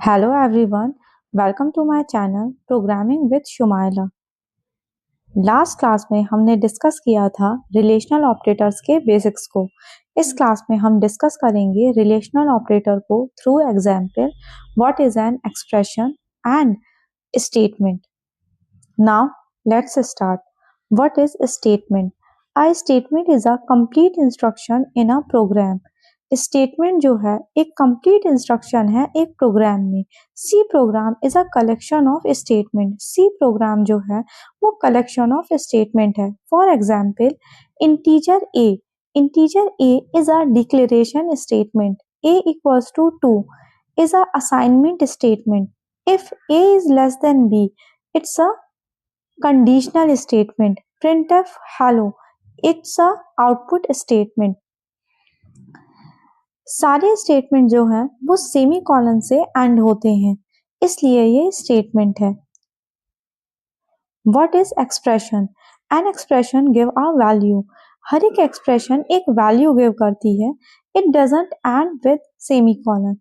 Hello everyone, welcome to my channel Programming with Shumaila। Last class में हमने discuss किया था रिलेशनल ऑपरेटर्स के बेसिक्स को। इस क्लास में हम डिस्कस करेंगे रिलेशनल ऑपरेटर को through example, what is an expression and statement. Now let's start. What is statement? A statement is a complete instruction in a program. Statement जो है एक कंप्लीट इंस्ट्रक्शन है एक प्रोग्राम में। C program is a collection of statement. C program जो है वो collection of statement है। For example, integer A. Integer A is a declaration statement. A equals to 2 is a assignment statement. If A is less than B, it's a conditional statement. Printf hello, it's a output statement. सारे statement जो हैं वो semi colon से and होते हैं, इसलिए ये statement है। What is expression? An expression give a value. हर एक एक्सप्रेशन एक वैल्यू गिव करती है। It doesn't end with semicolon.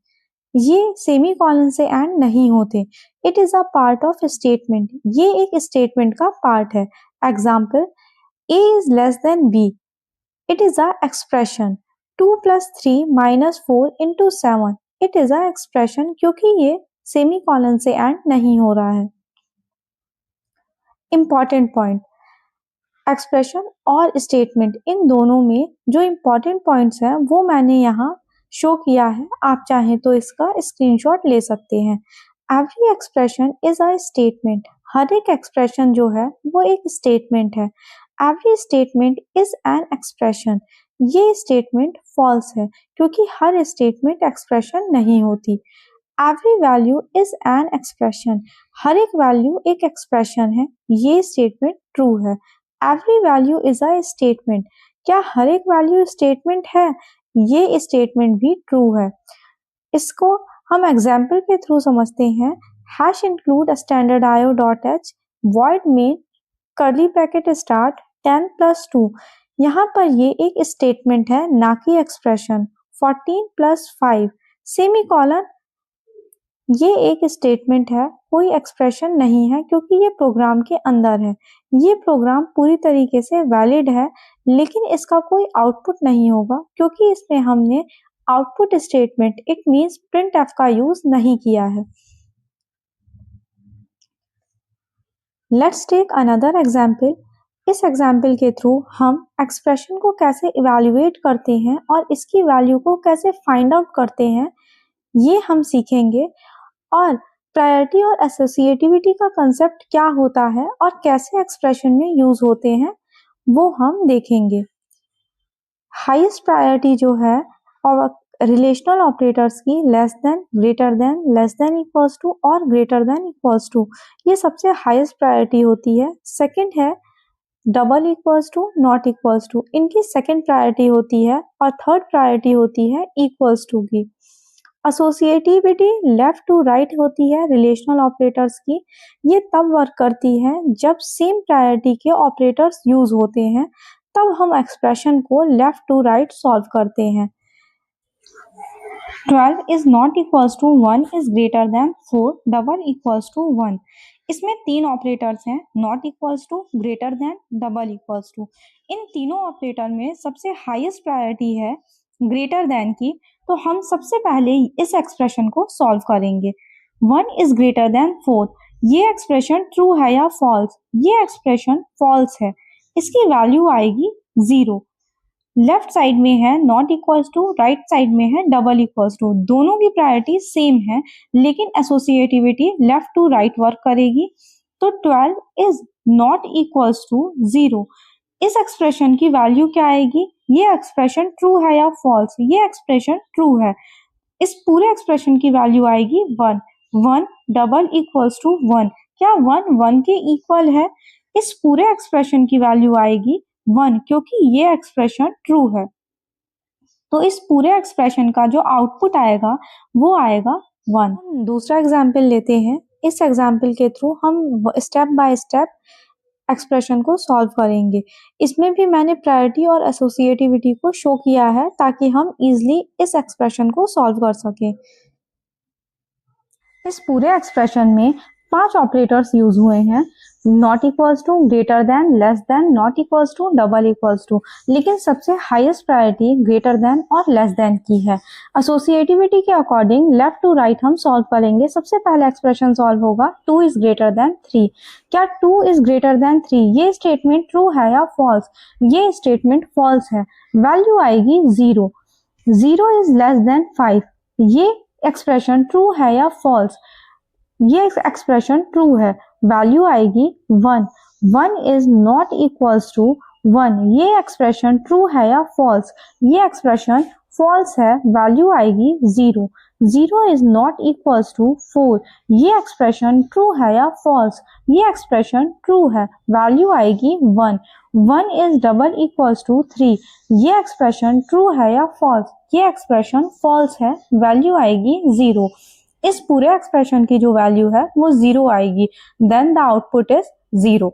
ये सेमी कॉलन से एंड नहीं होते। It is a part of statement. ये एक स्टेटमेंट का पार्ट है। Example, A is less than B. It is a expression 2 plus 3 minus 4 into 7. It is a expression क्योंकि ये सेमी कॉलन से एंड नहीं हो रहा है। इंपॉर्टेंट पॉइंट, एक्सप्रेशन और स्टेटमेंट इन दोनों में जो इंपॉर्टेंट पॉइंट्स हैं वो मैंने यहाँ शो किया है। आप चाहें तो इसका स्क्रीनशॉट ले सकते हैं। Every expression is a statement. हर एक एक्सप्रेशन जो है वो एक स्टेटमेंट है। Every statement is an expression. ये स्टेटमेंट फॉल्स है क्योंकि हर स्टेटमेंट एक्सप्रेशन नहीं होती। Every value is an expression. हर एक वैल्यू एक एक्सप्रेशन है। ये स्टेटमेंट ट्रू है। Every value is a statement. क्या हर एक वैल्यू स्टेटमेंट है? ये स्टेटमेंट भी ट्रू है। इसको हम एग्जाम्पल के थ्रू समझते हैं। हैश इंक्लूड स्टैंडर्ड आयो dot H void main curly bracket start 10 plus 2। यहाँ पर ये एक स्टेटमेंट है ना कि एक्सप्रेशन। 14 प्लस 5 सेमी कॉलन, ये एक स्टेटमेंट है, कोई एक्सप्रेशन नहीं है क्योंकि ये प्रोग्राम के अंदर है। ये प्रोग्राम पूरी तरीके से वैलिड है लेकिन इसका कोई आउटपुट नहीं होगा क्योंकि इसमें हमने output statement it means printf का यूज नहीं किया है। Let's take another example. इस एग्जाम्पल के थ्रू हम एक्सप्रेशन को कैसे इवैल्यूएट करते हैं और इसकी वैल्यू को कैसे फाइंड आउट करते हैं ये हम सीखेंगे। और प्रायोरिटी और एसोसिएटिविटी का कंसेप्ट क्या होता है और कैसे एक्सप्रेशन में यूज होते हैं वो हम देखेंगे। हाईएस्ट प्रायोरिटी जो है और रिलेशनल ऑपरेटर्स की less than, greater than, less than equals to और ग्रेटर देन इक्वल्स टू, ये सबसे हाईएस्ट प्रायोरिटी होती है। सेकंड है double equals to, not equals to, इनकी सेकंड प्रायोरिटी होती है। और थर्ड प्रायोरिटी होती है इक्वल्स टू की। एसोसिएटिविटी लेफ्ट टू राइट होती है रिलेशनल ऑपरेटर्स की। ये तब वर्क करती है जब सेम प्रायोरिटी के ऑपरेटर्स यूज होते हैं, तब हम एक्सप्रेशन को लेफ्ट टू राइट सॉल्व करते हैं। 12 is not equals to 1 is greater than 4 double equals to 1। इसमें तीन ऑपरेटर्स हैं, not equals to, greater than, double equals to. इन तीनों ऑपरेटर में सबसे हाईएस्ट प्रायोरिटी है ग्रेटर देन की, तो हम सबसे पहले इस एक्सप्रेशन को सॉल्व करेंगे। 1 इज ग्रेटर देन 4, ये एक्सप्रेशन ट्रू है या फॉल्स? ये एक्सप्रेशन फॉल्स है, इसकी वैल्यू आएगी 0। लेफ्ट साइड में है not equals to, right side में है डबल इक्वल्स टू। दोनों की प्रायोरिटी सेम है लेकिन associativity left to right work करेगी। तो 12 इज नॉट इक्वल्स टू 0। इस एक्सप्रेशन की वैल्यू क्या आएगी? ये एक्सप्रेशन ट्रू है या फॉल्स? ये एक्सप्रेशन ट्रू है। इस पूरे एक्सप्रेशन की वैल्यू आएगी 1। 1 डबल इक्वल्स टू 1, क्या 1 1 के इक्वल है? इस पूरे एक्सप्रेशन की वैल्यू आएगी 1 क्योंकि ये एक्सप्रेशन ट्रू है। तो इस पूरे एक्सप्रेशन का जो आउटपुट आएगा वो आएगा 1। दूसरा एग्जाम्पल लेते हैं। इस एग्जाम्पल के थ्रू हम स्टेप बाय स्टेप एक्सप्रेशन को सॉल्व करेंगे। इसमें भी मैंने प्रायोरिटी और एसोसिएटिविटी को शो किया है ताकि हम इजीली इस एक्सप्रेशन को सॉल्व कर सकें। इस पूरे एक्सप्रेशन में 5 ऑपरेटर्स यूज हुए हैं, not equals to, greater than, less than, not equals to, double equals to, लेकिन सबसे हाईएस्ट प्रायोरिटी ग्रेटर देन और लेस देन की है। एसोसिएटिविटी के अकॉर्डिंग लेफ्ट टू राइट हम सॉल्व करेंगे। सबसे पहला एक्सप्रेशन सॉल्व होगा 2 इज ग्रेटर देन 3। क्या 2 इज ग्रेटर देन 3 ये स्टेटमेंट ट्रू है या फॉल्स? ये स्टेटमेंट फॉल्स है। वैल्यू आएगी 0। 0 इज लेस देन 5 ये एक्सप्रेशन ट्रू है या फॉल्स? ये एक्सप्रेशन ट्रू है। वैल्यू आएगी 1। 1 इज नॉट इक्वल्स टू 1 ये एक्सप्रेशन ट्रू है या फॉल्स? ये एक्सप्रेशन फॉल्स है। वैल्यू आएगी 0। 0 इज नॉट इक्वल्स टू 4 ये एक्सप्रेशन ट्रू है या फॉल्स? ये एक्सप्रेशन ट्रू है। वैल्यू आएगी 1। 1 इज डबल इक्वल्स टू 3 ये एक्सप्रेशन ट्रू है या फॉल्स? ये एक्सप्रेशन फॉल्स है। वैल्यू आएगी 0। इस पूरे एक्सप्रेशन की जो वैल्यू है वो 0 आएगी। Then the output is 0।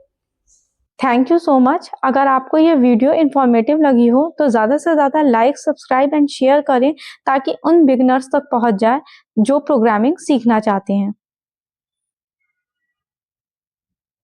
Thank you so much. अगर आपको ये वीडियो इन्फॉर्मेटिव लगी हो तो ज़्यादा से ज़्यादा लाइक, सब्सक्राइब एंड शेयर करें ताकि उन बिगनर्स तक पहुंच जाए जो प्रोग्रामिंग सीखना चाहते हैं।